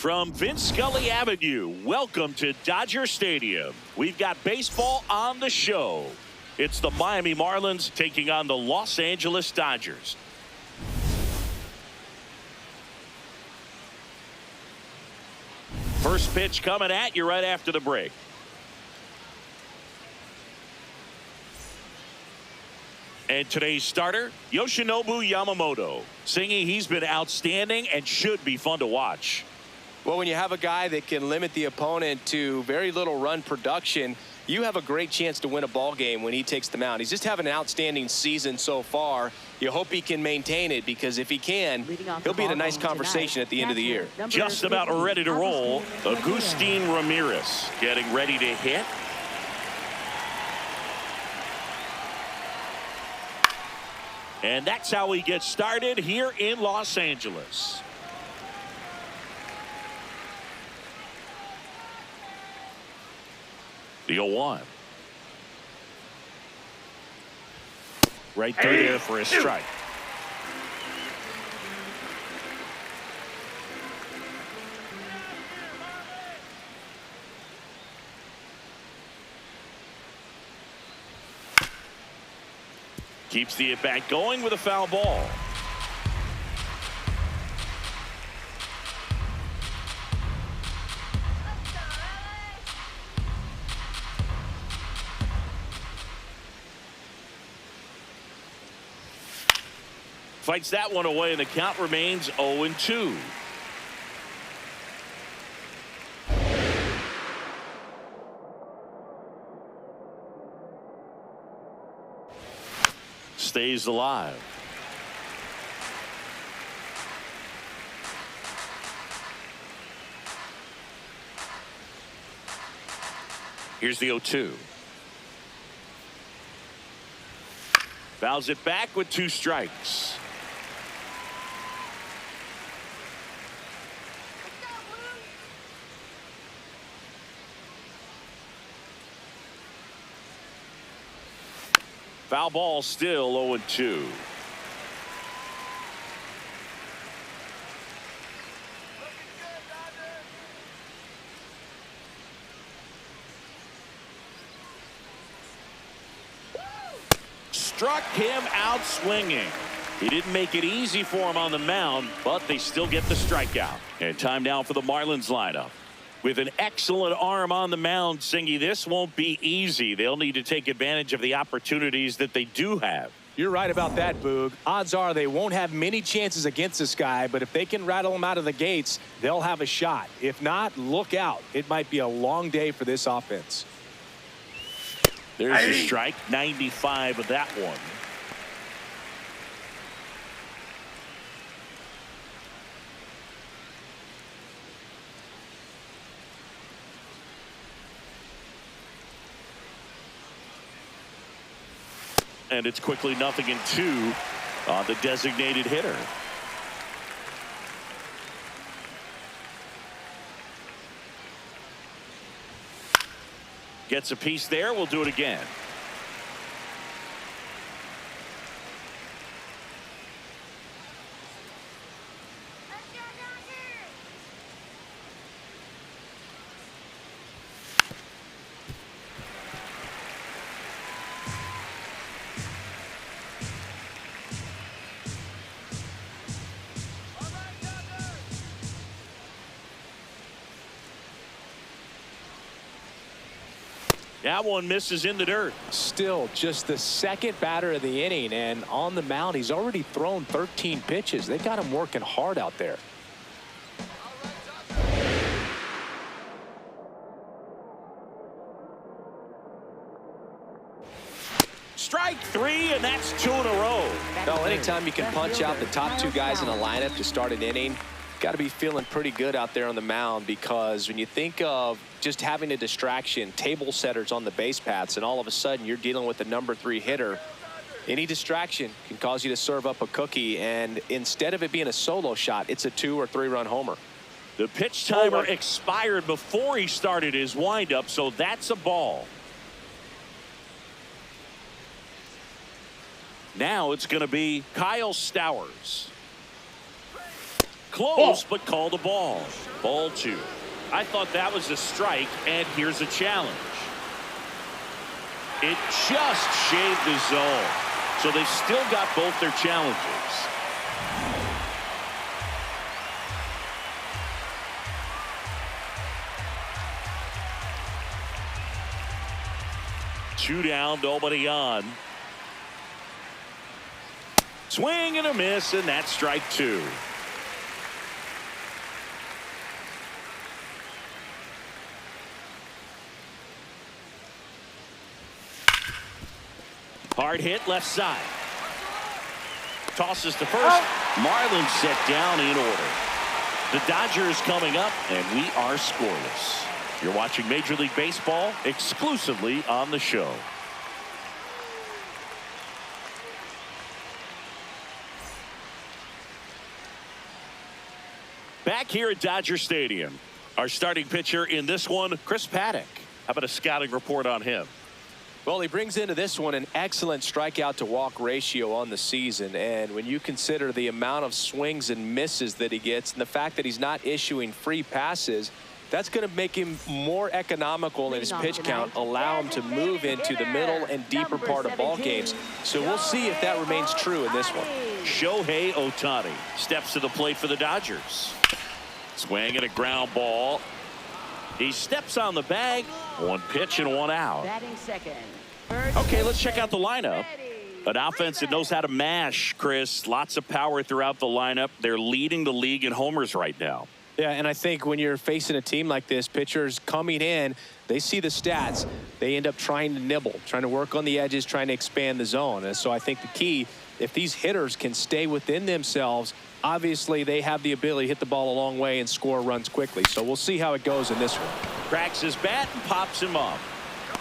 From Vince Scully Avenue, welcome to Dodger Stadium. We've got baseball on the show. It's the Miami Marlins taking on the Los Angeles Dodgers. First pitch coming at you right after the break. And today's starter, Yoshinobu Yamamoto, singing he's been outstanding and should be fun to watch. Well, when you have a guy that can limit the opponent to very little run production, you have a great chance to win a ball game when he takes the mound. He's just having an outstanding season so far. You hope he can maintain it, because if he can, he'll be in a nice conversation at the end of the year. Just about ready to roll. Agustin Ramirez getting ready to hit. And that's how we get started here in Los Angeles. The 0-1. Right through there for a strike. Keeps the at-bat going with a foul ball. Fights that one away, and the count remains 0-2. Stays alive. Here's the 0-2. Fouls it back with 2 strikes. Foul ball, still 0-2. Struck him out swinging. He didn't make it easy for him on the mound, but they still get the strikeout. And time now for the Marlins lineup. With an excellent arm on the mound, Singy, this won't be easy. They'll need to take advantage of the opportunities that they do have. You're right about that, Boog. Odds are they won't have many chances against this guy, but if they can rattle him out of the gates, they'll have a shot. If not, look out. It might be a long day for this offense. There's a strike, 95 of that one. And it's quickly 0-2 on the designated hitter. Gets a piece there. We'll do it again. That one misses in the dirt. Still just the second batter of the inning, and on the mound he's already thrown 13 pitches. They got him working hard out there. Strike 3, and that's 2 in a row. Well, anytime you can punch out the top 2 guys in a lineup to start an inning, got to be feeling pretty good out there on the mound, because when you think of just having a distraction, table setters on the base paths, and all of a sudden you're dealing with the number 3 hitter, any distraction can cause you to serve up a cookie, and instead of it being a solo shot, it's a 2 or 3 run homer. The pitch timer expired before he started his windup, so that's a ball. Now it's going to be Kyle Stowers. Close, but called a ball. Ball 2. I thought that was a strike, and here's a challenge. It just shaved the zone. So they've still got both their challenges. Two down, nobody on. Swing and a miss, and that's strike 2. Hard hit left side. Tosses to first. Marlins set down in order. The Dodgers coming up, and we are scoreless. You're watching Major League Baseball exclusively on the show. Back here at Dodger Stadium, our starting pitcher in this one, Chris Paddack. How about a scouting report on him? Well, he brings into this one an excellent strikeout to walk ratio on the season. And when you consider the amount of swings and misses that he gets and the fact that he's not issuing free passes, that's going to make him more economical in his pitch count, allow him to move into the middle and deeper part of ball games. So we'll see if that remains true in this one. Shohei Ohtani steps to the plate for the Dodgers. Swing and a ground ball. He steps on the bag. One pitch and one out. Batting second. Okay, let's check out the lineup. An offense that knows how to mash, Chris. Lots of power throughout the lineup. They're leading the league in homers right now. Yeah, and I think when you're facing a team like this, pitchers coming in, they see the stats. They end up trying to nibble, trying to work on the edges, trying to expand the zone. And so I think the key, if these hitters can stay within themselves, obviously they have the ability to hit the ball a long way and score runs quickly. So we'll see how it goes in this one. Cracks his bat and pops him up.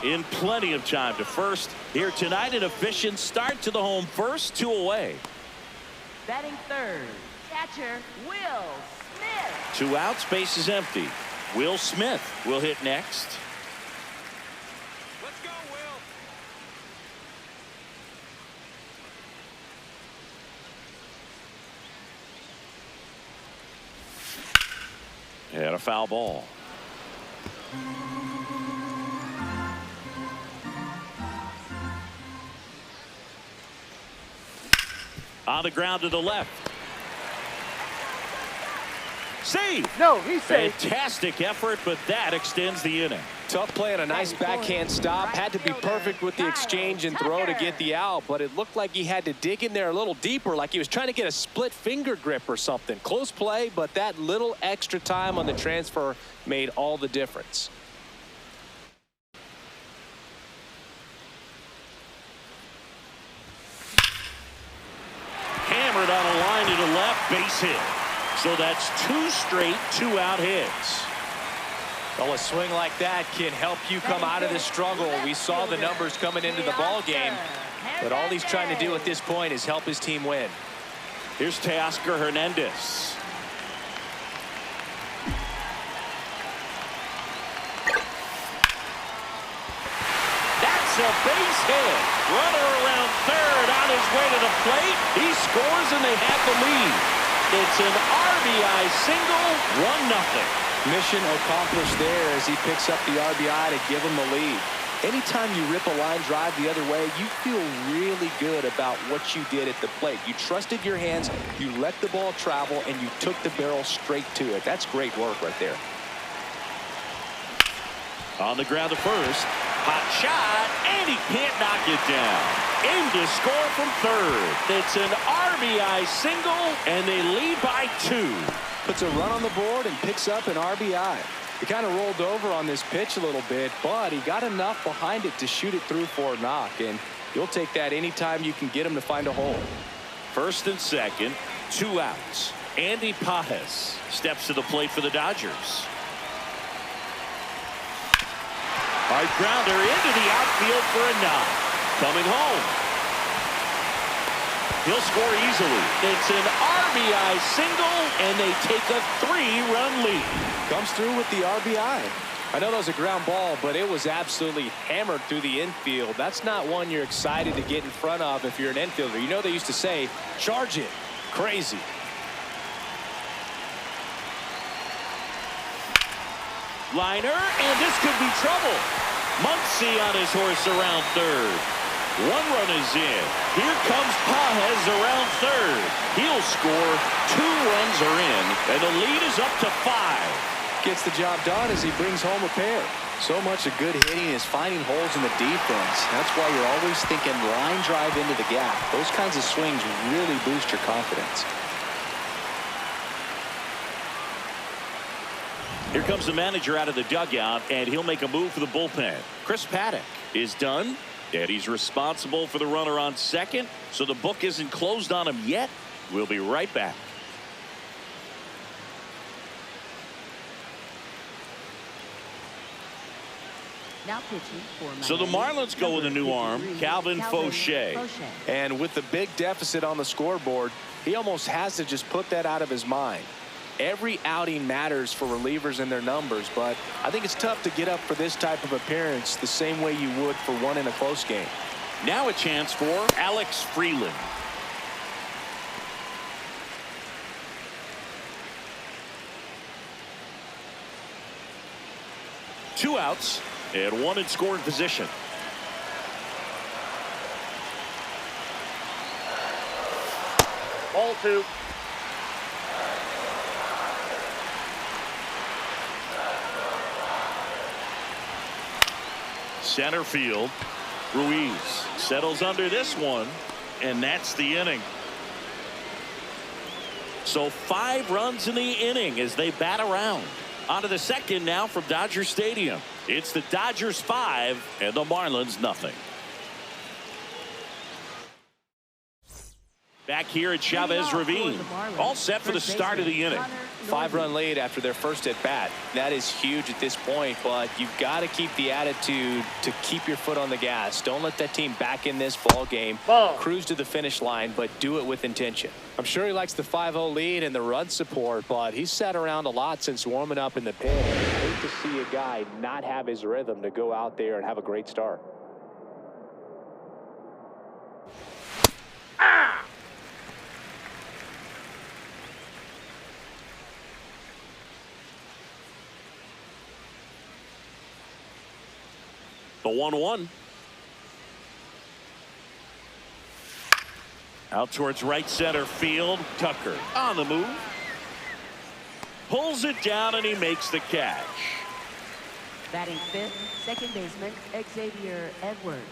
In plenty of time to first. Here tonight, an efficient start to the home first, 2 away. Batting third. Catcher, Will Smith. 2 outs, base is empty. Will Smith will hit next. Let's go, Will. And a foul ball. On the ground to the left. Save. No, he's safe. Fantastic effort, but that extends the inning. Tough play and a nice backhand stop. Had to be perfect with the exchange and throw to get the out, but it looked like he had to dig in there a little deeper, like he was trying to get a split finger grip or something. Close play, but that little extra time on the transfer made all the difference. Hammered on a line to the left, base hit. So that's 2 straight 2-out hits. Well, a swing like that can help you come out of this struggle. We saw the numbers coming into the ball game, but all he's trying to do at this point is help his team win. Here's Teoscar Hernandez. That's a base hit. Runner around third on his way to the plate. He scores and they have the lead. It's an RBI single, 1-0. Mission accomplished there as he picks up the RBI to give him the lead. Anytime you rip a line drive the other way, you feel really good about what you did at the plate. You trusted your hands, you let the ball travel, and you took the barrel straight to it. That's great work right there. On the ground to first. Hot shot, and he can't knock it down. In to score from third. It's an RBI single, and they lead by 2. Puts a run on the board and picks up an RBI. He kind of rolled over on this pitch a little bit, but he got enough behind it to shoot it through for a knock, and you'll take that anytime you can get him to find a hole. First and second, 2 outs. Andy Pajes steps to the plate for the Dodgers. Hard grounder into the outfield for a knock. Coming home. He'll score easily. It's an RBI single, and they take a 3-run lead. Comes through with the RBI. I know that was a ground ball, but it was absolutely hammered through the infield. That's not one you're excited to get in front of if you're an infielder. You know they used to say, charge it. Crazy. Liner, and this could be trouble. Muncy on his horse around third. One run is in. Here comes Pages around third. He'll score. 2 runs are in, and the lead is up to 5. Gets the job done as he brings home a pair. So much of good hitting is finding holes in the defense. That's why you're always thinking line drive into the gap. Those kinds of swings really boost your confidence. Here comes the manager out of the dugout, and he'll make a move for the bullpen. Chris Paddack is done, and he's responsible for the runner on second, so the book isn't closed on him yet. We'll be right back. Now pitching for So the Marlins go with a new arm, Calvin Fauché. And with the big deficit on the scoreboard, he almost has to just put that out of his mind. Every outing matters for relievers and their numbers, but I think it's tough to get up for this type of appearance the same way you would for one in a close game. Now a chance for Alex Freeland. Two outs and one in scoring position. Ball 2. Center field. Ruiz settles under this one, and that's the inning. So 5 runs in the inning as they bat around. On to the second now from Dodger Stadium. It's the Dodgers 5 and the Marlins nothing. Back here at Chavez Ravine. All set for the start of the inning. 5-run lead after their first at bat. That is huge at this point, but you've got to keep the attitude to keep your foot on the gas. Don't let that team back in this ball game. Cruise to the finish line, but do it with intention. I'm sure he likes the 5-0 lead and the run support, but he's sat around a lot since warming up in the pit. I hate to see a guy not have his rhythm to go out there and have a great start. The 1-1. Out towards right center field. Tucker on the move. Pulls it down and he makes the catch. Batting 5th, second baseman Xavier Edwards.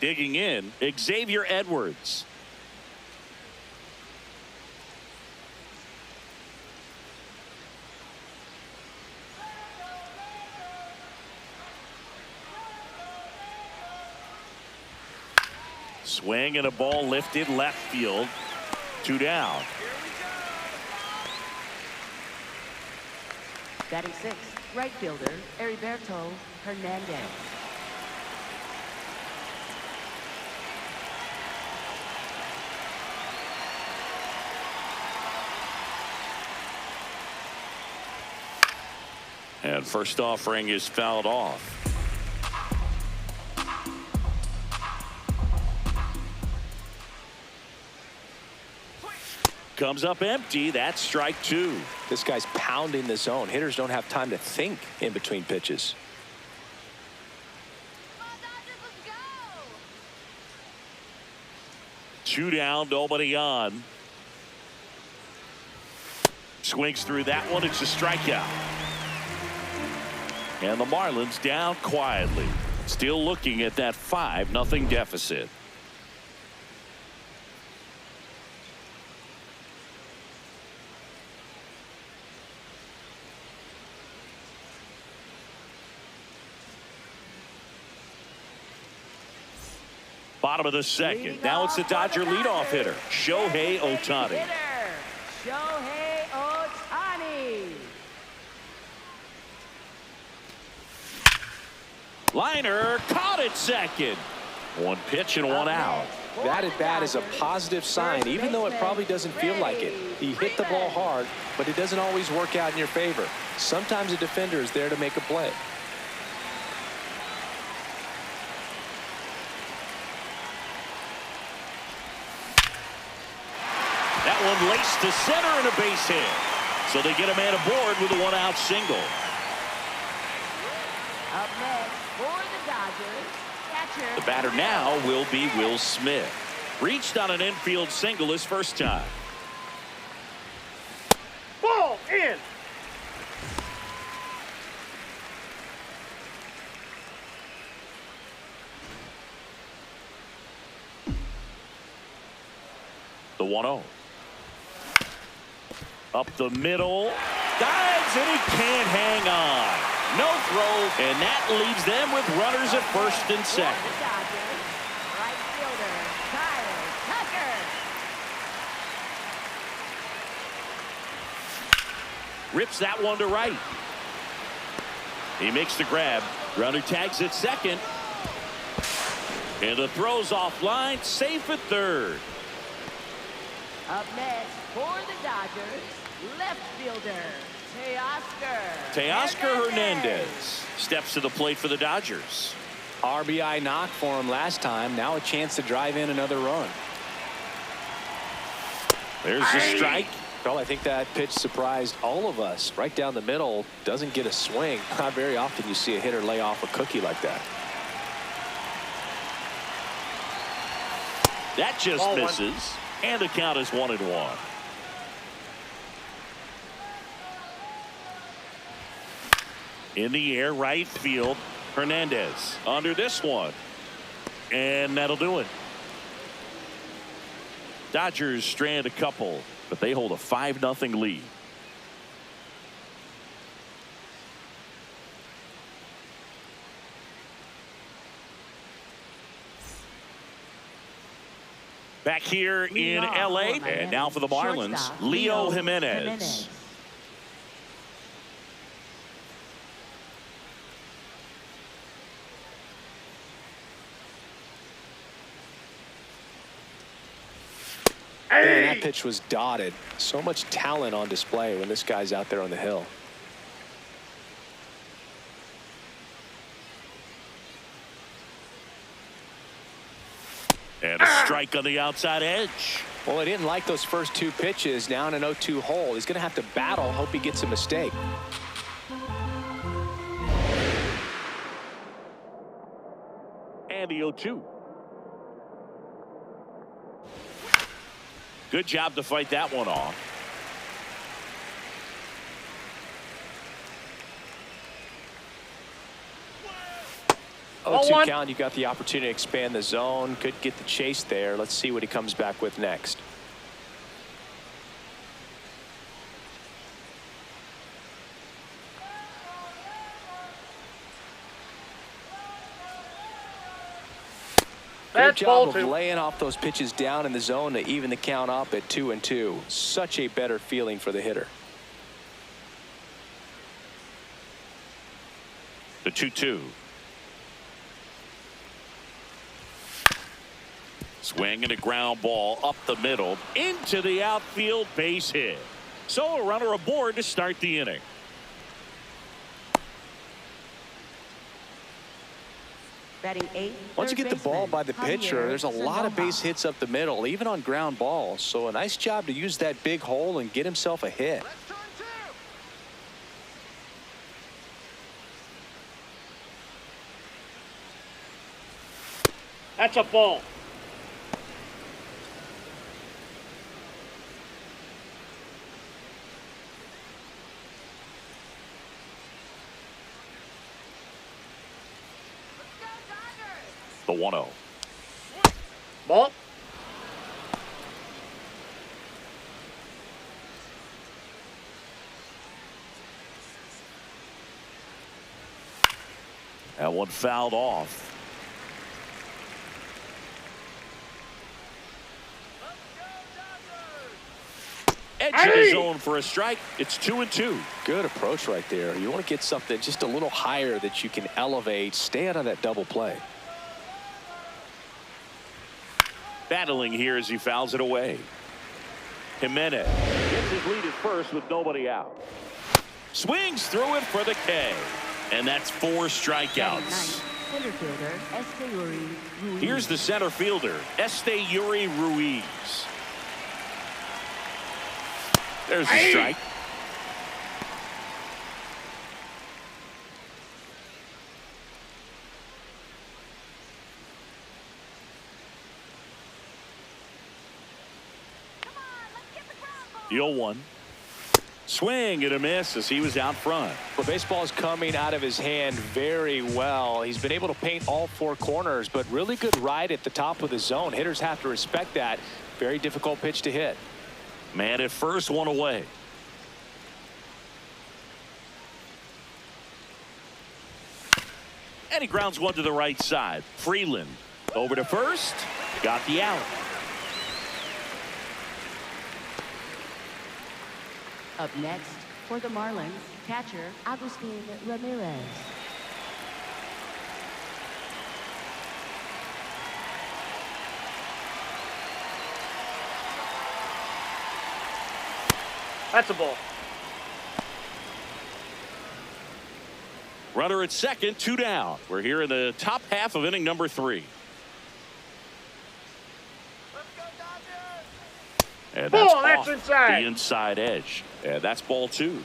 Digging in, Xavier Edwards. Swing and a ball lifted left field. 2 down. Batting 6th, right fielder Heriberto Hernandez. And first offering is fouled off. Comes up empty. That's strike 2. This guy's pounding the zone. Hitters don't have time to think in between pitches. Two down, nobody on. Swings through that one. It's a strikeout. And the Marlins down quietly. Still looking at that 5-0 deficit. Bottom of the second. Now it's the Dodger leadoff hitter, Shohei Ohtani. Shohei Ohtani. Liner caught at second. 1 pitch and 1 out. That at bat is a positive sign, even though it probably doesn't feel like it. He hit the ball hard, but it doesn't always work out in your favor. Sometimes a defender is there to make a play. That one laced to center and a base hit. So they get a man aboard with a 1-out single. Up next for the Dodgers, catcher. The batter now will be Will Smith. Reached on an infield single his first time. Ball in. The 1-0. Up the middle. Dives and he can't hang on. No throw, and that leaves them with runners at first and second. For the Dodgers, right fielder, Kyle Tucker. Rips that one to right. He makes the grab. Runner tags at second. And the throw's offline, safe at third. Up next for the Dodgers, left fielder, Teoscar Hernandez steps to the plate for the Dodgers. RBI knock for him last time. Now a chance to drive in another run. There's the strike. Well, I think that pitch surprised all of us. Right down the middle, doesn't get a swing. Not very often you see a hitter lay off a cookie like that. That just misses. And the count is 1-1. In the air, right field. Hernandez under this one. And that'll do it. Dodgers strand a couple, but they hold a 5-0 lead. Back here in L.A. And now for the Marlins, Leo Jimenez. Man, that pitch was dotted. So much talent on display when this guy's out there on the hill. And a strike on the outside edge. Well, he didn't like those first two pitches. Now in an 0-2 hole. He's going to have to battle. Hope he gets a mistake. And the 0-2. Good job to fight that one off. Oh, 2 count. You got the opportunity to expand the zone. Could get the chase there. Let's see what he comes back with next. Good job of laying off those pitches down in the zone to even the count up at 2-2. Such a better feeling for the hitter. The 2-2. Swing and a ground ball up the middle into the outfield, base hit. So a runner aboard to start the inning. Batting 8th. Once you get the ball by the pitcher, there's a lot of base hits up the middle, even on ground balls. So a nice job to use that big hole and get himself a hit. That's a ball. The 1-0. Ball. That one fouled off. Edge of the zone for a strike. It's 2-2. Good approach right there. You want to get something just a little higher that you can elevate. Stay out of that double play. Battling here as he fouls it away. Jimenez gets his lead at first with nobody out. Swings through it for the K. And that's 4 strikeouts. Center fielder, Esteury Ruiz. Here's the center fielder, Esteury Ruiz. There's the strike. 0-1. Swing and a miss as he was out front. The baseball is coming out of his hand very well. He's been able to paint all four corners, but really good ride at the top of the zone. Hitters have to respect that. Very difficult pitch to hit. Man at first, one away. And he grounds one to the right side. Freeland over to first. Got the out. Up next, for the Marlins, catcher Agustin Ramirez. That's a ball. Runner at second, 2 down. We're here in the top half of inning number 3. And that's Ball, that's off inside. the inside edge. And that's ball 2.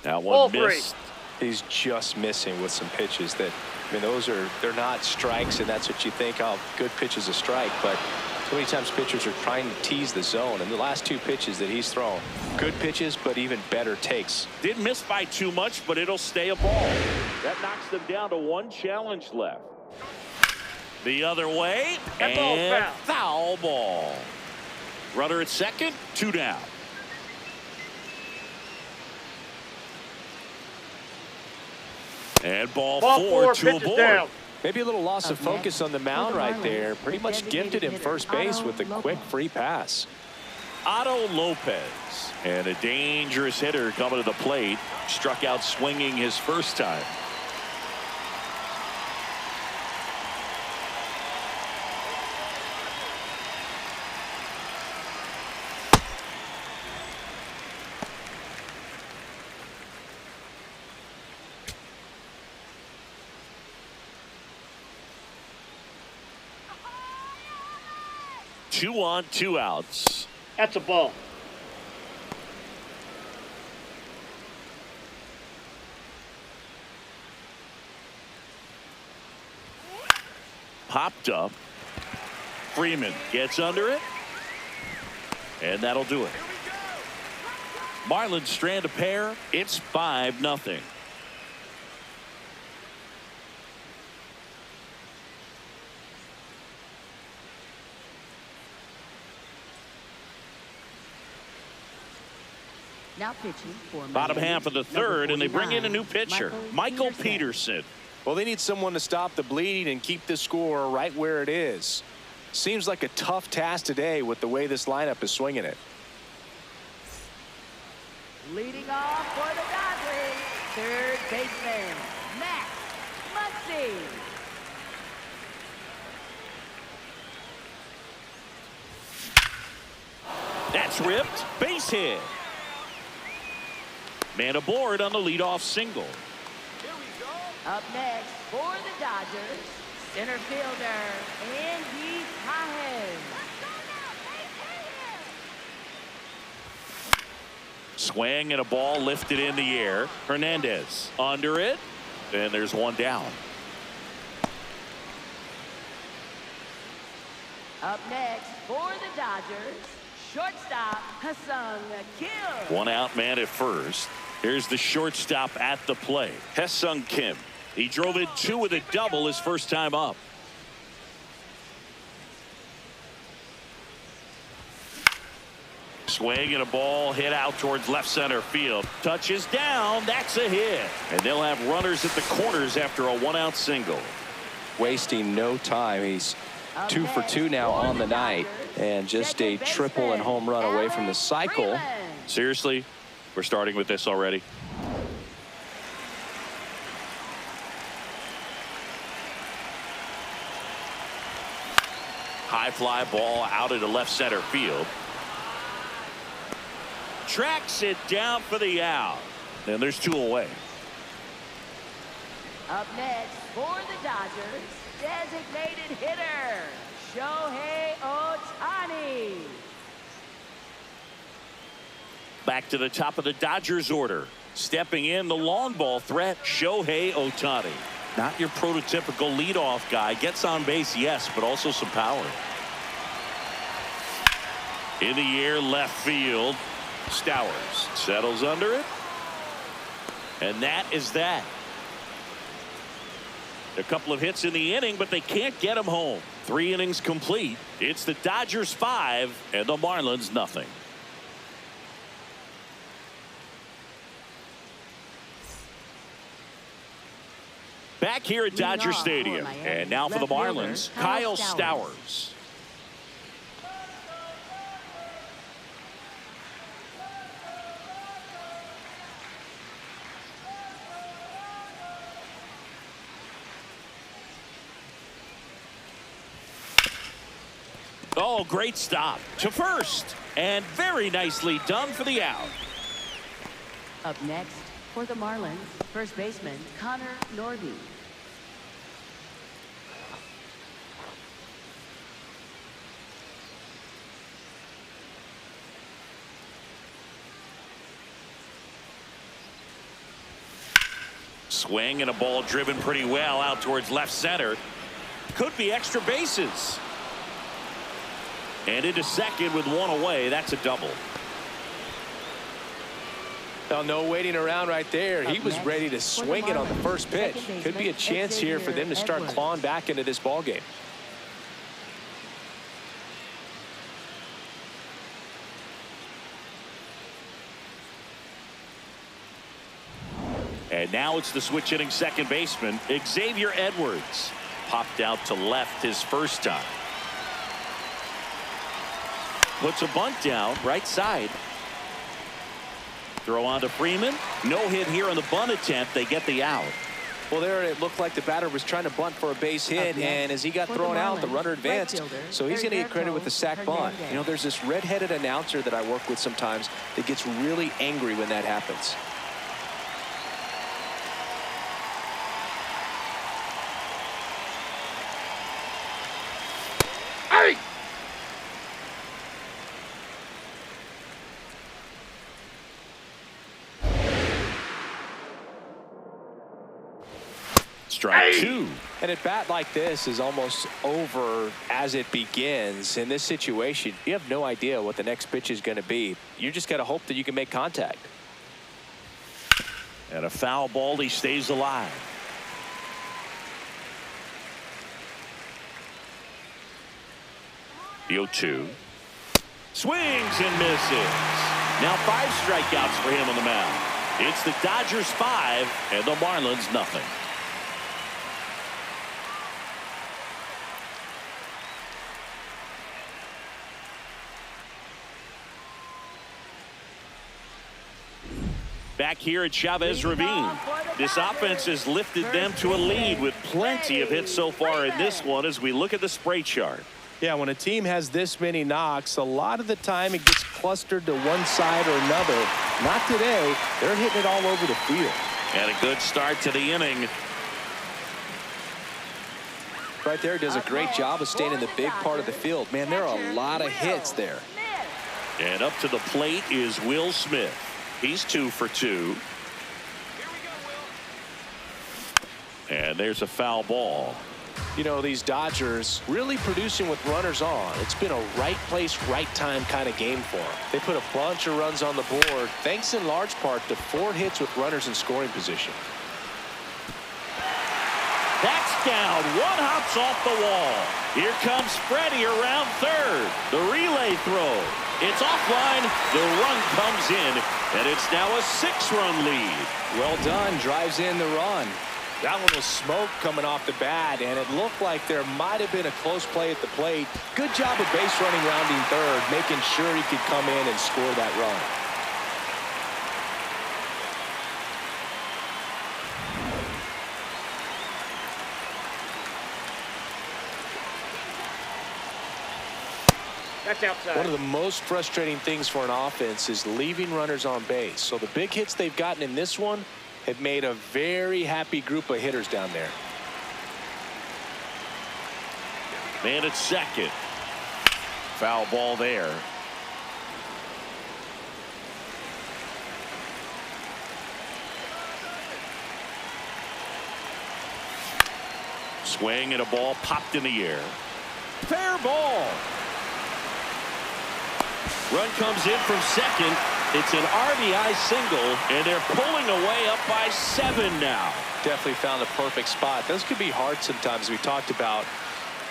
That Ball one 3. missed. He's just missing with some pitches that, I mean, they're not strikes, and that's what you think, oh, good pitch is a strike, but so many times pitchers are trying to tease the zone, and the last 2 pitches that he's thrown, good pitches, but even better takes. Didn't miss by too much, but it'll stay a ball. That knocks them down to 1 challenge left. The other way, That ball's and foul. foul ball. Runner at second, 2 down. And ball 4 to a pitches board. down. Maybe a little loss of Up next, focus on the mound for the right Marlins, there. Pretty much designated gifted him hitter first base Otto with a quick Lopez. free pass. Otto Lopez, and a dangerous hitter coming to the plate. Struck out swinging his first time. Two on, 2 outs. That's a ball. Popped up. Freeman gets under it. And that'll do it. Marlins strand a pair. It's 5-0. Now pitching for Bottom Miami, half of the number third, and they bring in a 49, new pitcher, Michael Peterson. Well, they need someone to stop the bleeding and keep the score right where it is. Seems like a tough task today with the way this lineup is swinging it. Leading off for the Dodgers, third baseman, Max Muncy. That's ripped. Base hit. Man aboard on the leadoff single. Up next for the Dodgers, center fielder, Andy Cahen. Swing and a ball lifted in the air. Hernandez under it. And there's 1 down. Up next for the Dodgers, shortstop Ha-Seong Kim. 1 out, man at first. Here's the shortstop at the plate, Ha-Seong Kim. He drove in 2 with a double his first time up. Swing and a ball hit out towards left center field. Touches down. That's a hit. And they'll have runners at the corners after a 1-out single. Wasting no time. He's 2 for 2 now on the night, and just a triple and home run away from the cycle. Seriously, we're starting with this already. High fly ball out into left center field. Tracks it down for the out. And there's 2 away. Up next for the Dodgers, designated hitter, Shohei Ohtani. Back to the top of the Dodgers order. Stepping in, the long ball threat, Shohei Ohtani. Not your prototypical leadoff guy. Gets on base, yes, but also some power. In the air, left field. Stowers settles under it. And that is that. A couple of hits in the inning, but they can't get him home. 3 innings complete. It's the Dodgers 5 and the Marlins nothing. Back here at Dodger Stadium. And now for the Marlins, Kyle Stowers. Oh, great stop to first. And very nicely done for the out. Up next for the Marlins, first baseman Connor Norby. Swing and a ball driven pretty well out towards left center. Could be extra bases. And into second with 1 away. That's a double. Well, no waiting around right there. He was ready to swing it on the first pitch. Could be a chance here for them to start clawing back into this ball game. And now it's the switch hitting second baseman, Xavier Edwards. Popped out to left his first time. Puts a bunt down, right side. Throw on to Freeman. No hit here on the bunt attempt. They get the out. Well, there it looked like the batter was trying to bunt for a base hit, and as he got thrown out, the runner advanced. So he's going to get credit with the sac bunt. You know, there's this red-headed announcer that I work with sometimes that gets really angry when that happens. Strike 2. And at bat like this is almost over as it begins. In this situation, you have no idea what the next pitch is going to be. You just got to hope that you can make contact. And a foul ball. He stays alive. The 0-2. Swings and misses. Now 5 strikeouts for him on the mound. It's the Dodgers 5 and the Marlins nothing. Back here at Chavez Ravine, this offense has lifted them to a lead with plenty of hits so far in this one as we look at the spray chart. Yeah, when a team has this many knocks, a lot of the time it gets clustered to one side or another. Not today. They're hitting it all over the field. And a good start to the inning. Right there, does a great job of staying in the big part of the field. Man, there are a lot of hits there. And up to the plate is Will Smith. He's 2 for 2. And there's a foul ball. You know, these Dodgers really producing with runners on. It's been a right place, right time kind of game for them. They put a bunch of runs on the board, thanks in large part to 4 hits with runners in scoring position. That's down. 1 hops off the wall. Here comes Freddie around third. The relay throw. It's offline. The run comes in, and it's now a 6-run lead. Well done. Drives in the run. That one was smoke coming off the bat, and it looked like there might have been a close play at the plate. Good job of base running rounding third, making sure he could come in and score that run. That's outside. One of the most frustrating things for an offense is leaving runners on base. So the big hits they've gotten in this one have made a very happy group of hitters down there. Man at second. Foul ball there. Swing and a ball popped in the air. Fair ball. Run comes in from second. It's an RBI single, and they're pulling away up by 7 now. Definitely found the perfect spot. Those could be hard sometimes. We talked about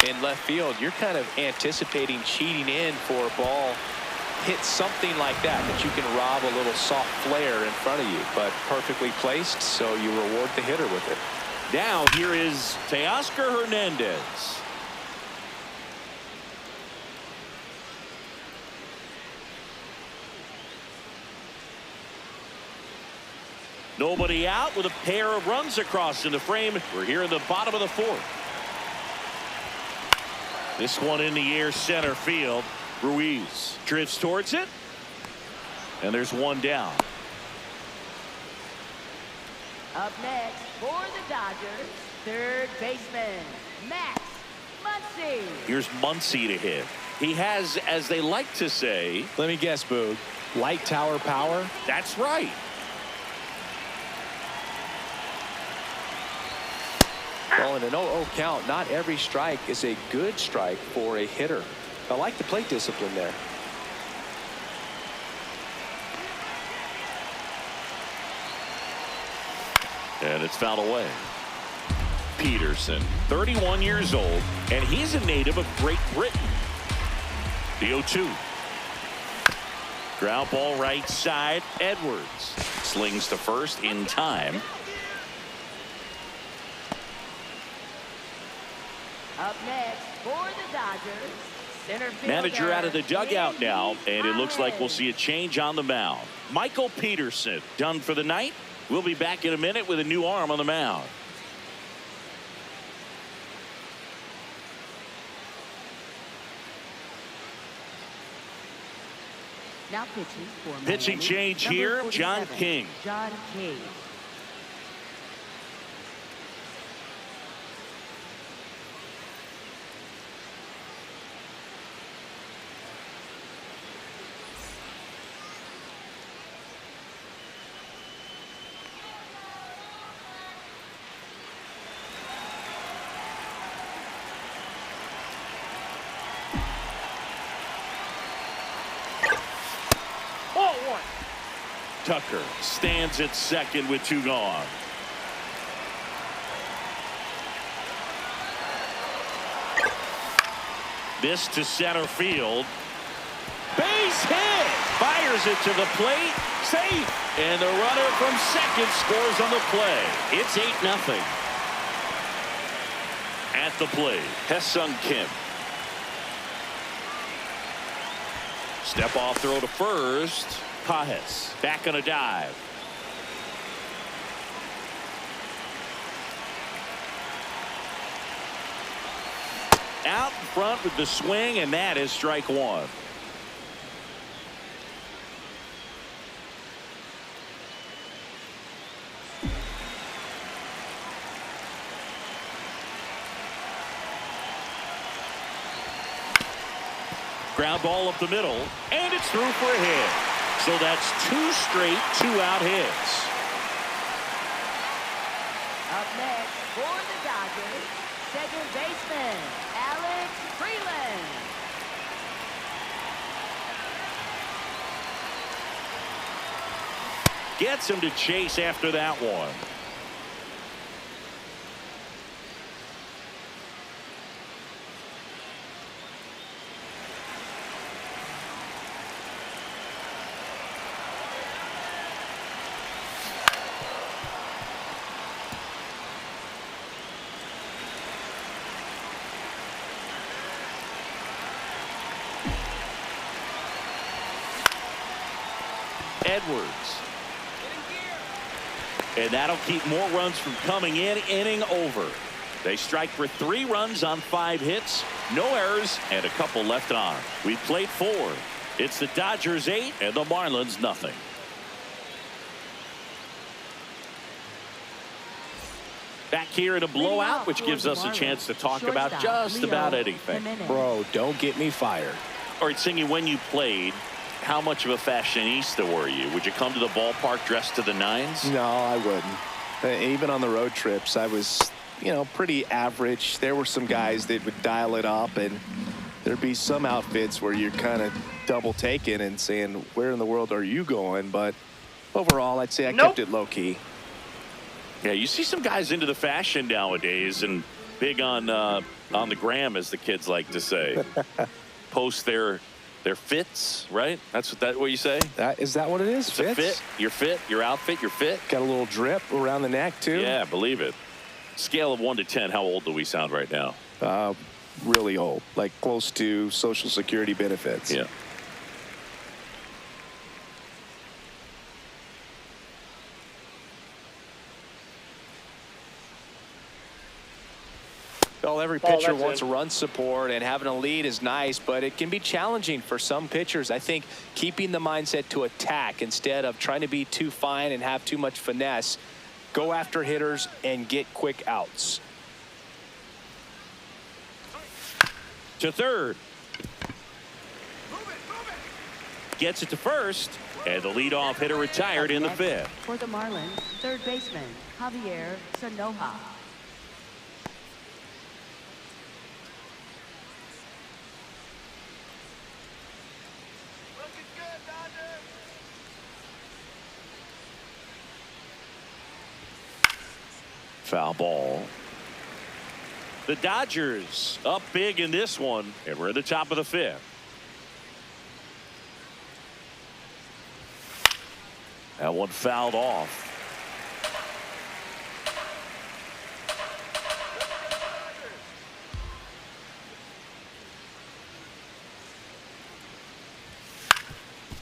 in left field, you're kind of anticipating cheating in for a ball hit something like that you can rob a little soft flare in front of you, but perfectly placed, so you reward the hitter with it. Now here is Teoscar Hernandez. Nobody out with a pair of runs across in the frame. We're here in the bottom of the 4th. This one in the air, center field. Ruiz drifts towards it, and there's one down. Up next for the Dodgers, third baseman, Max Muncy. Here's Muncy to hit. He has, as they like to say, Let me guess, Boog. Light tower power? that's right. Well, in an 0-0 count, not every strike is a good strike for a hitter. I like the plate discipline there. And it's fouled away. Peterson, 31 years old, and he's a native of Great Britain. The 0-2. Ground ball right side. Edwards slings to first in time. Up next for the Dodgers, center fielder, Manager out of the dugout now, and it looks like we'll Allen. see a change on the mound. Michael Peterson done for the night. We'll be back in a minute with a new arm on the mound. Now pitching for Pitching Miami, change number here, 47, John King. John King. Ball 1. Tucker stands at second with 2 gone. This to center field. Base hit. Fires it to the plate. Safe. And the runner from second scores on the play. It's 8-0. At the plate, Hesung Kim. Step off throw to first. Pajes back on a dive. Out in front with the swing, and that is strike 1. Ground ball up the middle, and it's through for a hit. So that's 2 straight 2-out hits. Up next for the Dodgers, second baseman, Alex Freeland. Gets him to chase after that one. Edwards. And that'll keep more runs from coming in. Inning over. They strike for 3 runs on 5 hits, no errors, and a couple left on. We played 4. It's the Dodgers 8 and the Marlins nothing. Back here in a blowout, which gives us a chance to talk about just about anything. Bro, don't get me fired. All right, Singy, when you played, how much of a fashionista were you? Would you come to the ballpark dressed to the nines? No, I wouldn't. Even on the road trips, I was, you know, pretty average. There were some guys that would dial it up, and there'd be some outfits where you're kind of double taking and saying, where in the world are you going? But overall, I'd say I kept it low key. Yeah, you see some guys into the fashion nowadays and big on the gram, as the kids like to say. Post their fits, right? That's what you say? Is that what it is? It's a fit. Your fit, your outfit, your fit. Got a little drip around the neck, too. Yeah, believe it. Scale of 1 to 10, how old do we sound right now? Really old, like close to Social Security benefits. Yeah. Well, every pitcher wants run support, and having a lead is nice, but it can be challenging for some pitchers. I think keeping the mindset to attack instead of trying to be too fine and have too much finesse, go after hitters and get quick outs. To third. Gets it to first, and the leadoff hitter retired in the fifth. For the Marlins, third baseman, Javier Sanoja. Foul ball. The Dodgers up big in this one, and we're at the top of the fifth. That one fouled off.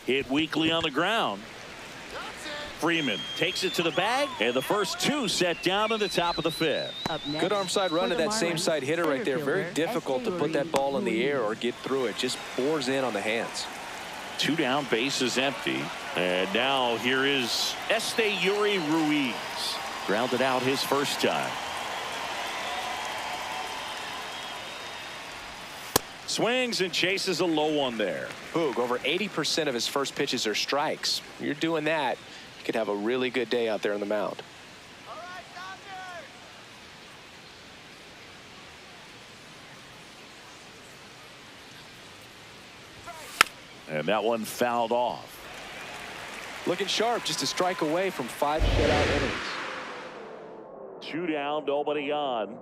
Hit weakly on the ground. Freeman takes it to the bag, and the first two set down in the top of the fifth. Good arm side run to that same side hitter right there. Very difficult to put that ball in the air or get through it. Just bores in on the hands. 2 down, base is empty. And now here is Yuri Ruiz. Grounded out his first time. Swings and chases a low one there. Boog, over 80% of his first pitches are strikes. You're doing that, you could have a really good day out there on the mound. And that one fouled off. Looking sharp, just a strike away from 5 shutout innings. 2 down, nobody on.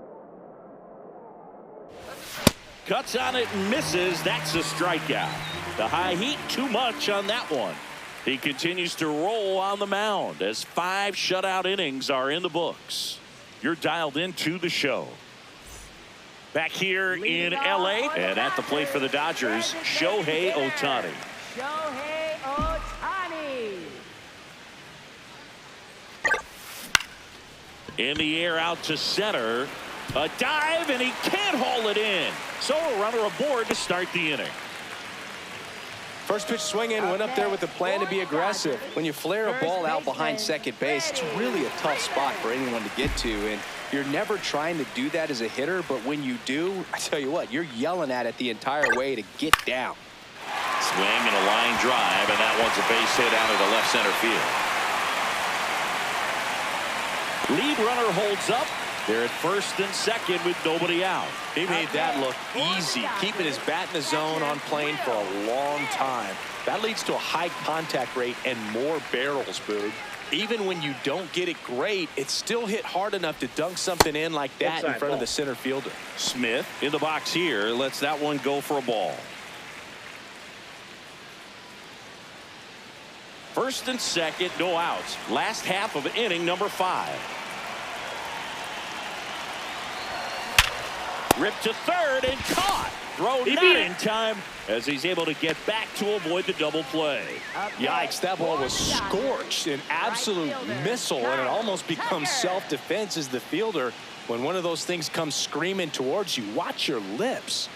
Cuts on it and misses. That's a strikeout. The high heat, too much on that one. He continues to roll on the mound as 5 shutout innings are in the books. You're dialed into the show. Back here in LA, and at the plate for the Dodgers, Shohei Ohtani. Shohei Ohtani. In the air out to center. A dive, and he can't haul it in. So a runner aboard to start the inning. First pitch swinging, went up there with a plan to be aggressive. When you flare a ball out behind second base, it's really a tough spot for anyone to get to, and you're never trying to do that as a hitter, but when you do, I tell you what, you're yelling at it the entire way to get down. Swing and a line drive, and that one's a base hit out of the left center field. Lead runner holds up. They're at first and second with nobody out. He made that look easy, keeping his bat in the zone on plane for a long time. That leads to a high contact rate and more barrels, Boog. Even when you don't get it great, it's still hit hard enough to dunk something in like that in front of the center fielder. Smith in the box here lets that one go for a ball. First and second, no outs. Last half of inning number 5. Ripped to third and caught. Throw not in time as he's able to get back to avoid the double play. Yikes, that ball was scorched, an absolute missile, and it almost becomes self-defense as the fielder. When one of those things comes screaming towards you, watch your lips.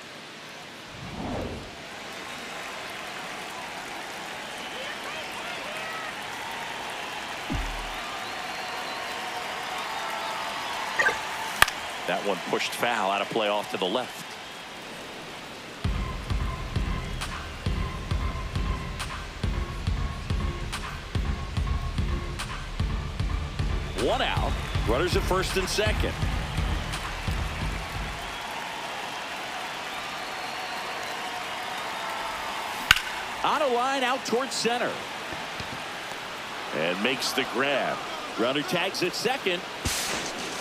That one pushed foul out of play off to the left. One out. Runners at first and second. On a line out towards center. And makes the grab. Runner tags at second.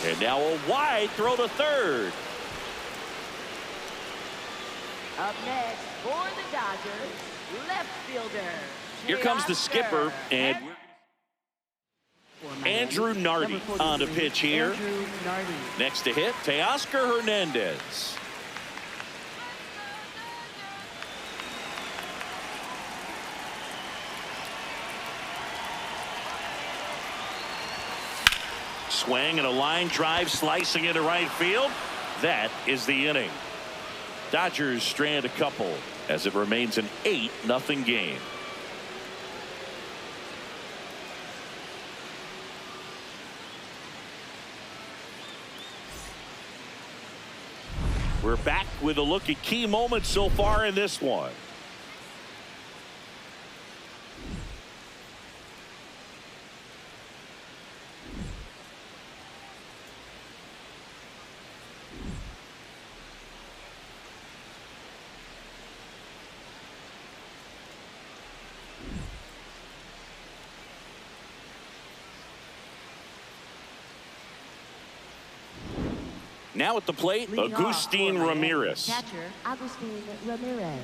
And now a wide throw to third. Up next for the Dodgers, left fielder. Here comes the skipper, and Andrew Nardi on the pitch here. Next to hit, Teoscar Hernandez. Swing and a line drive slicing into right field. That is the inning. Dodgers strand a couple as it remains an 8-0 game. We're back with a look at key moments so far in this one. Now at the plate, Agustin Ramirez. Catcher, Agustin Ramirez.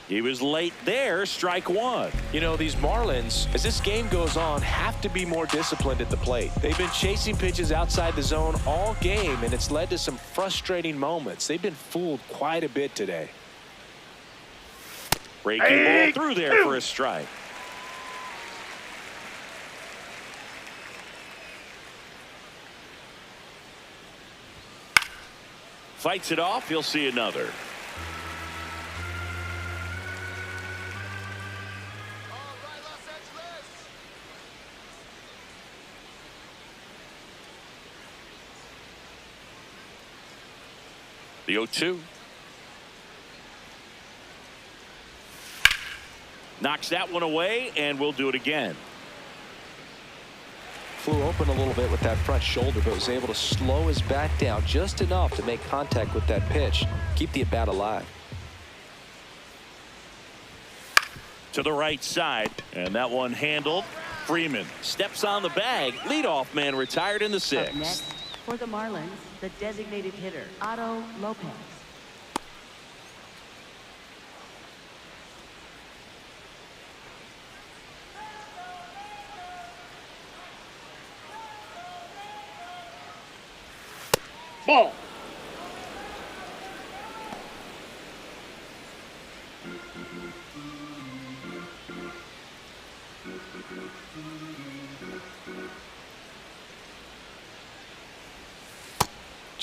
He was late there, strike one. You know, these Marlins, as this game goes on, have to be more disciplined at the plate. They've been chasing pitches outside the zone all game, and it's led to some frustrating moments. They've been fooled quite a bit today. Breaking ball through there for a strike. Fights it off, he'll see another. The 0-2. Knocks that one away, and we'll do it again. Flew open a little bit with that front shoulder, but was able to slow his bat down just enough to make contact with that pitch. Keep the at-bat alive. To the right side, and that one handled. Freeman steps on the bag. Leadoff man retired in the Up sixth. next for the Marlins, the designated hitter, Otto Lopez. Ball.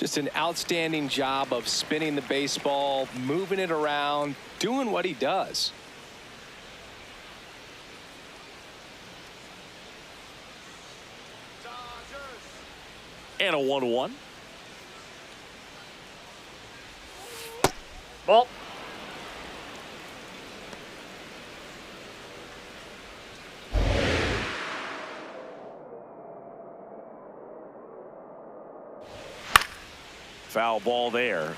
Just an outstanding job of spinning the baseball, moving it around, doing what he does. And a 1-1. Ball. Foul ball there.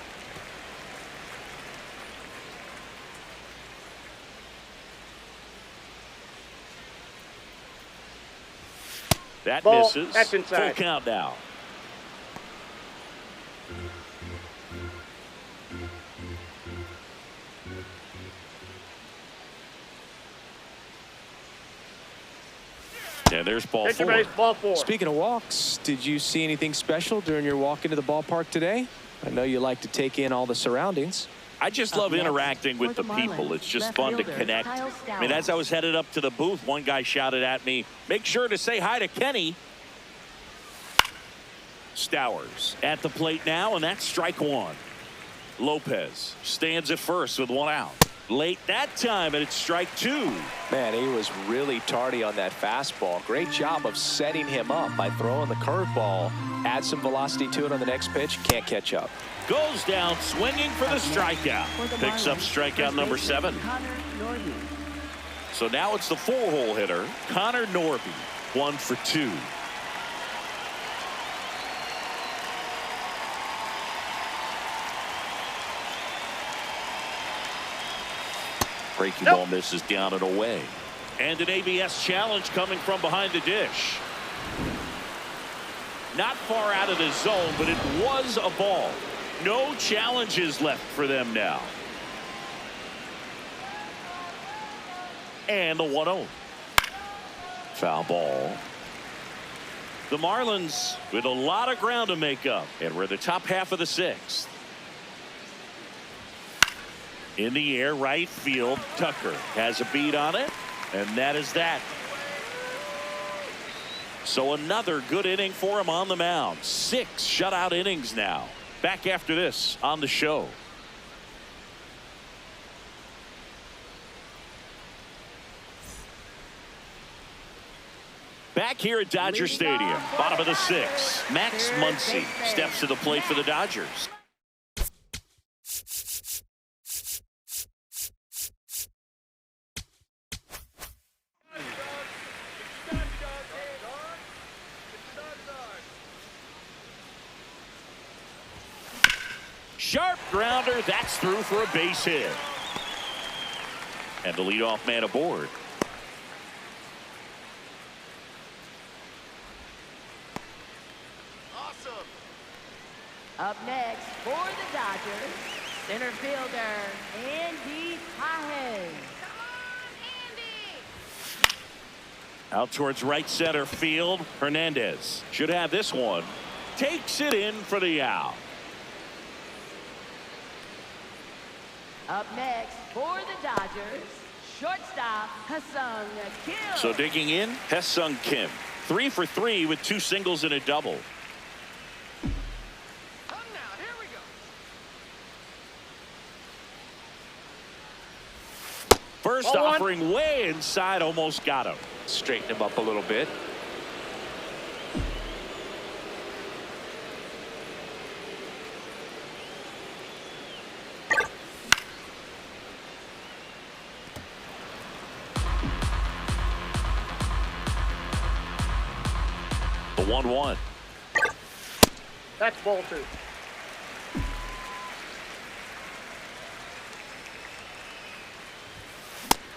That Ball. misses. That's inside. Full count now. And there's ball Pitcher four. base, ball four. Speaking of walks, did you see anything special during your walk into the ballpark today? I know you like to take in all the surroundings. I just Up love next interacting with for the the people. Marlins, It's just left fun to fielder, connect. Kyle I mean, as I was headed up to the booth, one guy shouted at me, "Make sure to say hi to Kenny." Stowers at the plate now, and that's strike one. Lopez stands at first with one out. Late that time, and it's strike two. Man, he was really tardy on that fastball. Great job of setting him up by throwing the curveball. Add some velocity to it on the next pitch. Can't catch up. Goes down swinging for the strikeout. For the Picks up Marlins, strikeout first number baseman, 7. Connor Norton. So now it's the 4-hole hitter, Connor Norby, 1 for 2. Breaking ball misses down and away. And an ABS challenge coming from behind the dish. Not far out of the zone, but it was a ball. No challenges left for them now. And the 1-0. Foul ball. The Marlins with a lot of ground to make up, and we're in the top half of the 6th. In the air, right field. Tucker has a beat on it, and that is that. So another good inning for him on the mound. 6 shutout innings now. Back after this on the show. Back here at Dodger Stadium, bottom of the 6th. Max Muncy steps to the plate for the Dodgers. Sharp grounder, that's through for a base hit. And the leadoff man aboard. Awesome. Up next for the Dodgers, center fielder Andy Pajes. Out towards right center field. Hernandez should have this one. Takes it in for the out. Up next for the Dodgers, shortstop Ha-Seong Kim. So digging in, Ha-Seong Kim. 3 for 3 with 2 singles and a double. First offering way inside, almost got him. Straighten him up a little bit. The 1-1. That's ball 2.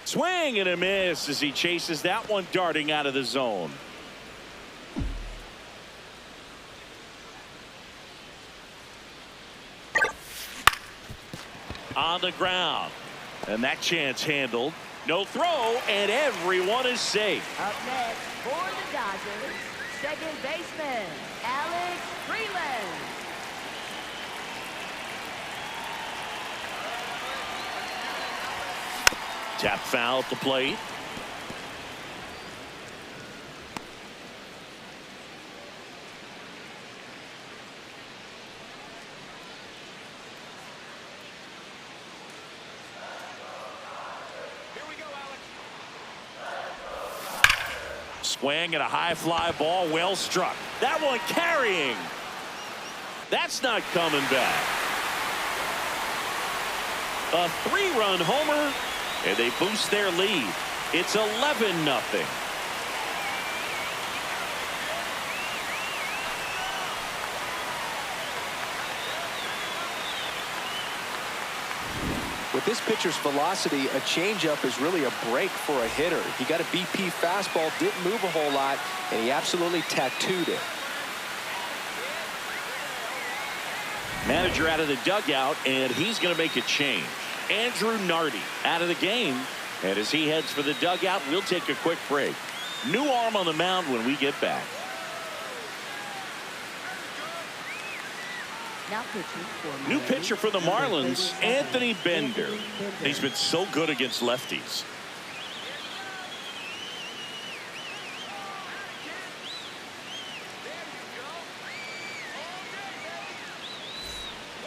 Swing and a miss as he chases that one darting out of the zone. On the ground. And that chance handled. No throw, and everyone is safe. Up next for the Dodgers, second baseman Alex Freeland. Tap foul at the plate. Swing and a high fly ball, well struck. That one carrying. That's not coming back. A 3-run homer, and they boost their lead. It's 11-0. With this pitcher's velocity, a changeup is really a break for a hitter. He got a BP fastball, didn't move a whole lot, and he absolutely tattooed it. Manager out of the dugout, and he's going to make a change. Andrew Nardi out of the game, and as he heads for the dugout, we'll take a quick break. New arm on the mound when we get back. Now pitching New pitcher for the Marlins, Anthony Bender. He's been so good against lefties.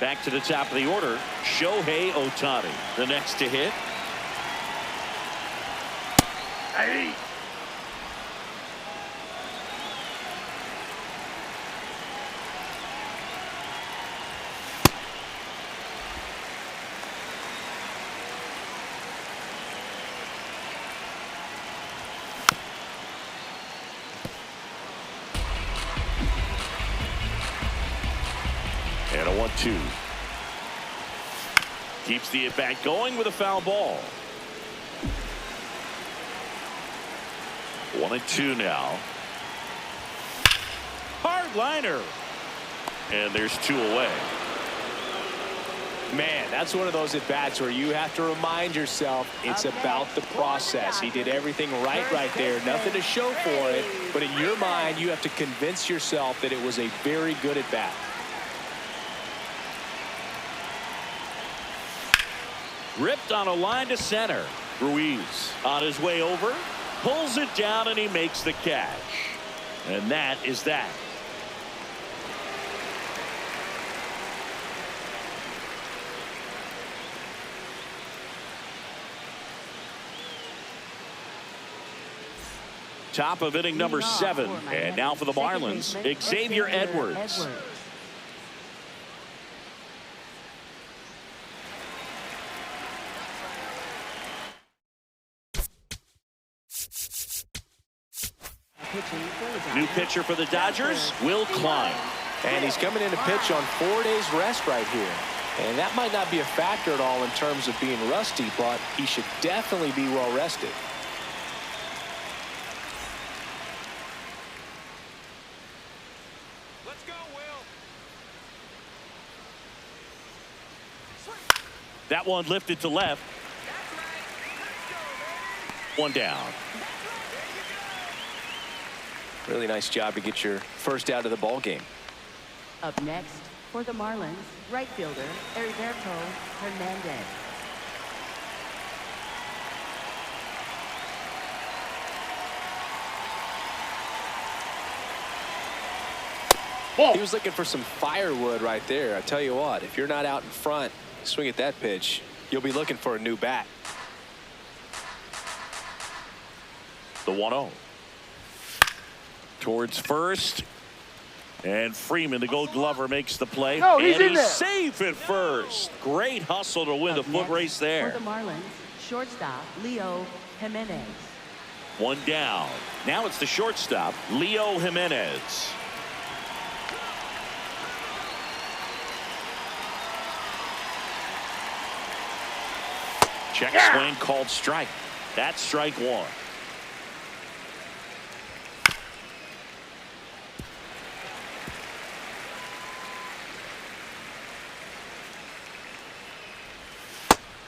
Back to the top of the order, Shohei Ohtani, the next to hit. Hey. And a 1-2. Keeps the at-bat going with a foul ball. 1-2 now. Hard liner. And there's 2 away. Man, that's one of those at-bats where you have to remind yourself it's about the process. He did everything right there. Nothing to show for it. But in your mind, you have to convince yourself that it was a very good at-bat. Ripped on a line to center. Ruiz on his way over. Pulls it down and he makes the catch. And that is that. Top of inning number 7. And now for the Marlins, Xavier Edwards. New pitcher for the Dodgers, Will Klein. And he's coming in to pitch on 4 days rest right here. And that might not be a factor at all in terms of being rusty, but he should definitely be well rested. Let's go, Will. That one lifted to left. One down. Really nice job to get your first out of the ball game. Up next for the Marlins, right fielder Heriberto Hernandez. He was looking for some firewood right there. I tell you what, if you're not out in front, swing at that pitch, you'll be looking for a new bat. The 1-0. Towards first. And Freeman, the Gold Glover, makes the play. No, he's and in he's there. safe at first. Great hustle to win the foot race there. For the Marlins, shortstop Leo Jimenez. One down. Now it's the shortstop, Leo Jimenez. Check swing called strike. That's strike 1.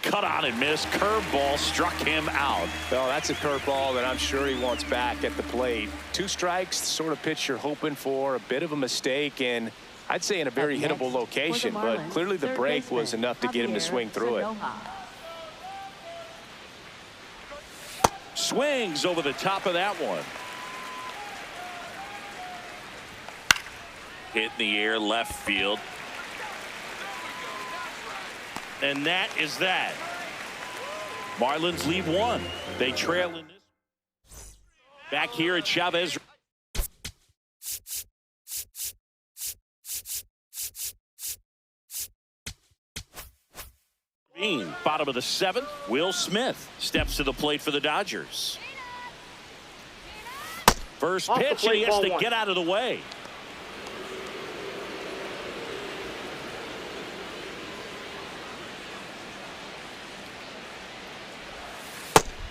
Cut on and miss. Curveball struck him out. Well, that's a curveball that I'm sure he wants back at the plate. 2 strikes, the sort of pitch you're hoping for. A bit of a mistake, and I'd say in a very hittable location, but clearly the break was enough to get him to swing through it. Swings over the top of that one. Hit in the air, left field. And that is that. Marlins lead 1. They trail in this. Back here at Chavez. Bottom of the 7th, Will Smith steps to the plate for the Dodgers. First pitch, and he has to get out of the way.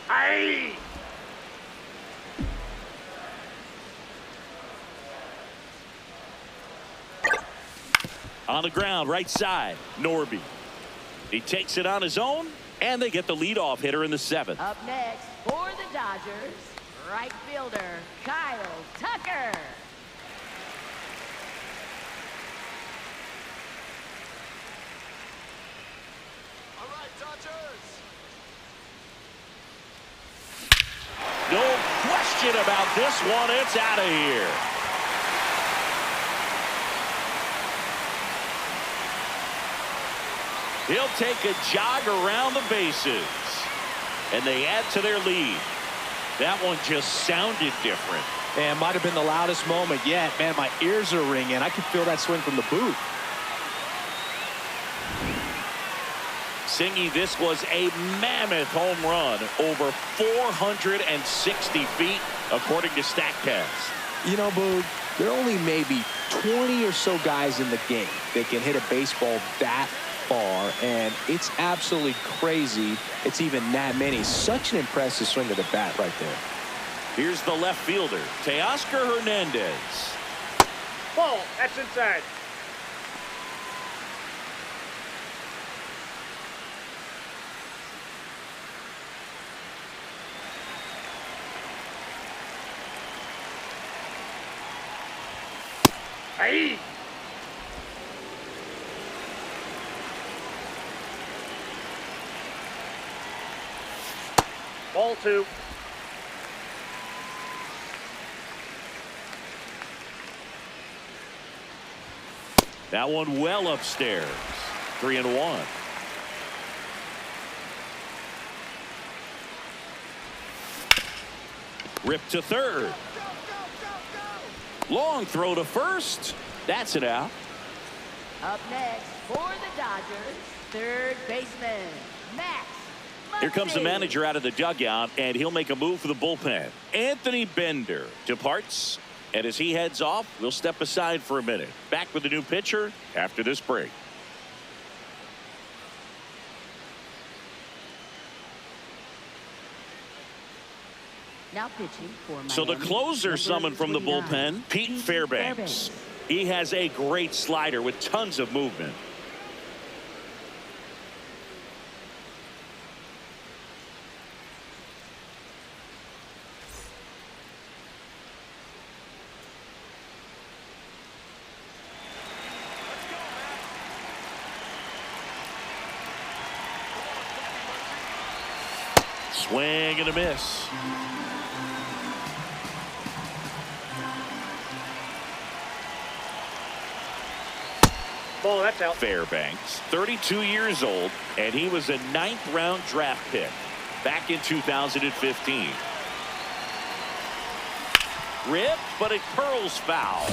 Aye. On the ground, right side, Norby. He takes it on his own, and they get the leadoff hitter in the 7th. Up next for the Dodgers, right fielder Kyle Tucker. All right, Dodgers. No question about this one. It's out of here. He'll take a jog around the bases. And they add to their lead. That one just sounded different. And might have been the loudest moment yet. Man, my ears are ringing. I can feel that swing from the booth. Singy, this was a mammoth home run. Over 460 feet, according to StatCast. You know, Boog, there are only maybe 20 or so guys in the game that can hit a baseball that far, and it's absolutely crazy it's even that many. Such an impressive swing of the bat right there. Here's the left fielder, Teoscar Hernandez. Ball. That's inside. Hey. Ball 2. That one well upstairs. 3-1. Rip to third. Long throw to first. That's it out. Up next for the Dodgers, third baseman, Max. Here comes the Muncy. manager out of the dugout, and he'll make a move for the bullpen. Anthony Bender departs, and as he heads off, we'll step aside for a minute. Back with the new pitcher after this break. Now pitching for So the Miami, closer number summoned from the 29, bullpen, Pete Fairbanks. He has a great slider with tons of movement. Swing and a miss. Ball. That's out. Fairbanks, 32 years old, and he was a 9th-round draft pick back in 2015. Rip, but it curls foul.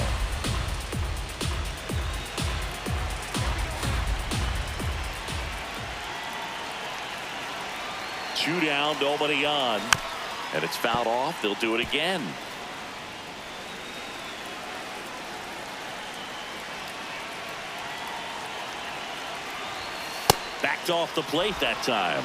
Two down, nobody on, and it's fouled off. They'll do it again. Backed off the plate that time.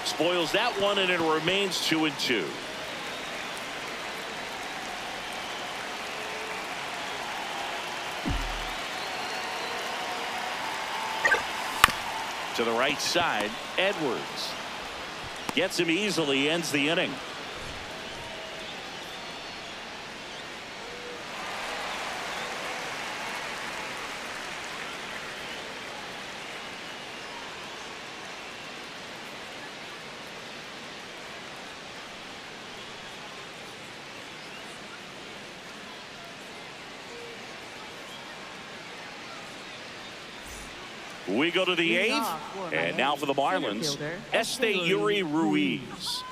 Spoils that one, and it remains 2-2. To the right side, Edwards gets him easily, ends the inning. We go to the Leading 8th, off for and now for the Miami, Marlins, center fielder, Esteury Ruiz.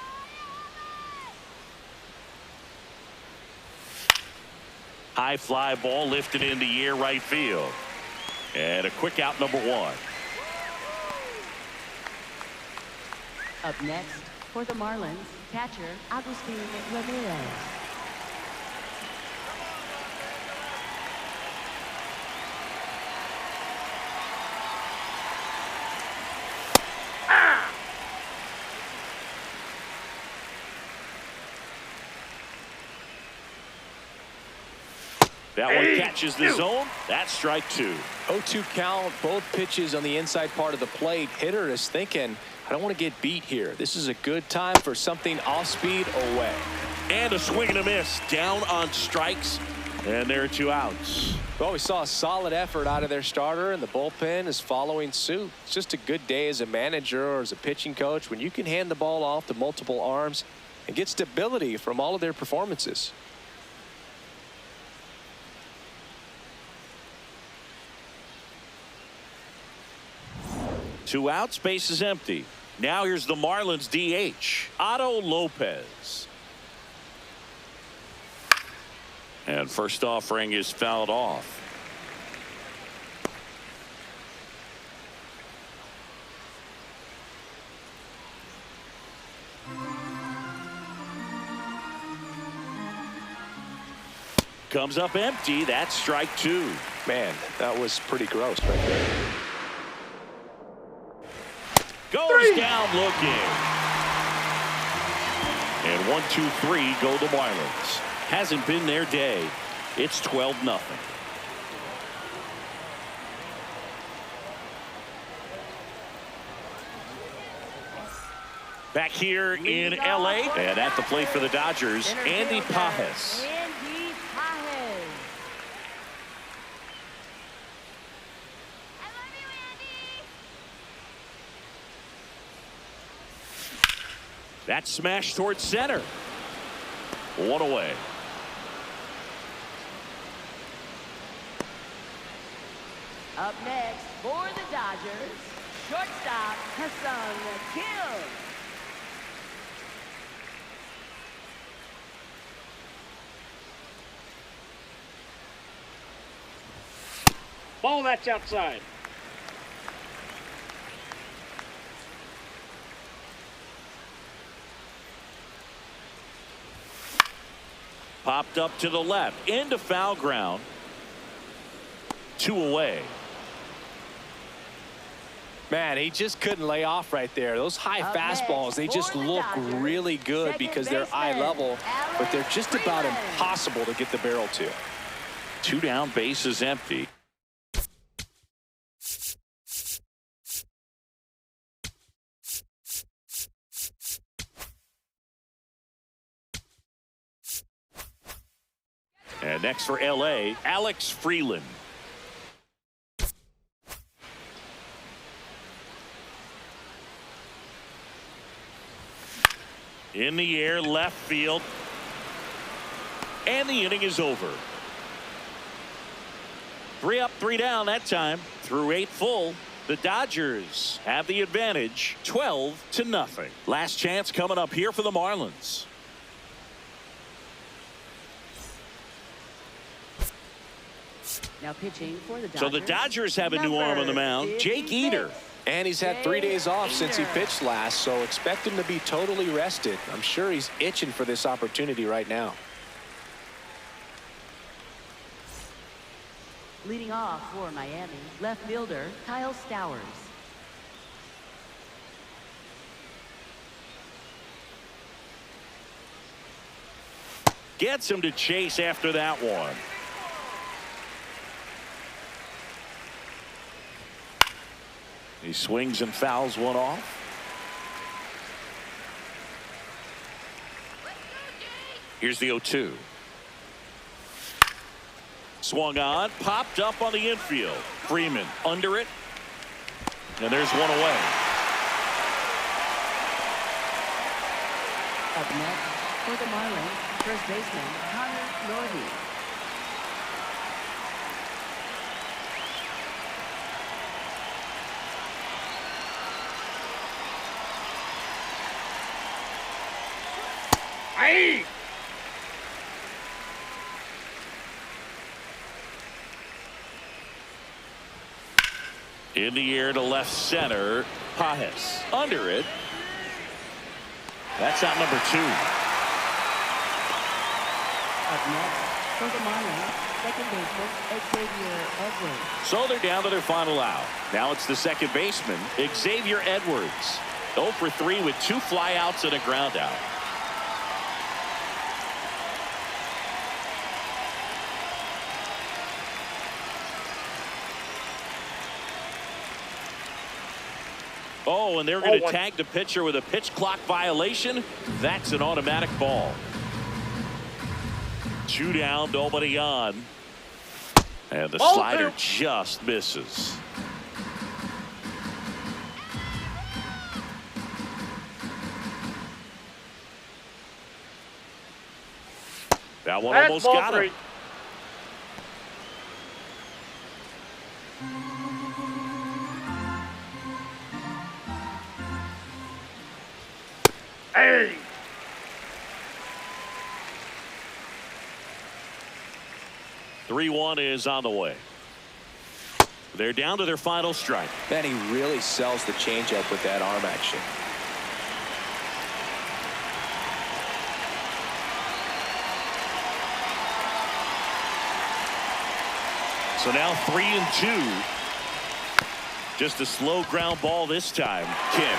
High fly ball lifted in the air right field. And a quick out, number 1. Up next for the Marlins, catcher Agustin Ramirez. That one catches the zone. That's strike 2. 0-2 count, both pitches on the inside part of the plate. Hitter is thinking, I don't want to get beat here. This is a good time for something off speed away. And a swing and a miss. Down on strikes. And there are 2 outs. Well, we saw a solid effort out of their starter, and the bullpen is following suit. It's just a good day as a manager or as a pitching coach when you can hand the ball off to multiple arms and get stability from all of their performances. Two outs, base is empty. Now here's the Marlins DH, Otto Lopez. And first offering is fouled off. comes up empty. That's strike two. Man, that was pretty gross right there. Goes down looking. And 1-2-3 go the Marlins. Hasn't been their day. It's 12-0. Back here in L.A. and at the plate for the Dodgers, Andy Pajes. Andy Pajes. That smash towards center. One away. Up next for the Dodgers, shortstop Hassan Kill. Ball, that's outside. Popped up to the left into foul ground. 2 away. Man, he just couldn't lay off right there. Those high fastballs, they just look really good because they're eye level, but they're just about impossible to get the barrel to. 2 down, bases empty. And next for L.A., Alex Freeland. In the air, left field. And the inning is over. 3 up, 3 down that time. Through 8 full. The Dodgers have the advantage, 12-0. Last chance coming up here for the Marlins. Now pitching for the Dodgers. So the Dodgers have a new arm on the mound, Jake Eder. And he's had 3 days off since he pitched last, so expect him to be totally rested. I'm sure he's itching for this opportunity right now. Leading off for Miami, left fielder Kyle Stowers. Gets him to chase after that one. He swings and fouls one off. Here's the 0-2. Swung on, popped up on the infield. Freeman under it. And there's one away. Up next for the Marlins, first baseman Connor Norby. Hey! In the air to left center. Pajes under it. That's out number 2. Up next for the Marlins, second baseman Xavier Edwards. So they're down to their final out. Now it's the second baseman, Xavier Edwards. 0 for 3 with 2 flyouts and a ground out. Oh, and they're going to tag the pitcher with a pitch clock violation. That's an automatic ball. 2 down, nobody on. And the slider just misses. That one almost got him. Hey! Three-1 is on the way. They're down to their final strike. Man, he really sells the changeup with that arm action. So now 3-2. Just a slow ground ball this time. Kim.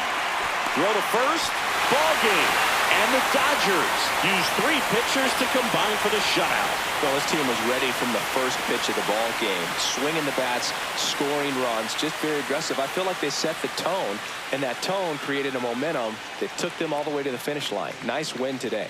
Throw to first. Ball game. And the Dodgers use 3 pitchers to combine for the shutout. Well, this team was ready from the first pitch of the ball game. Swinging the bats, scoring runs, just very aggressive. I feel like they set the tone, and that tone created a momentum that took them all the way to the finish line. Nice win today.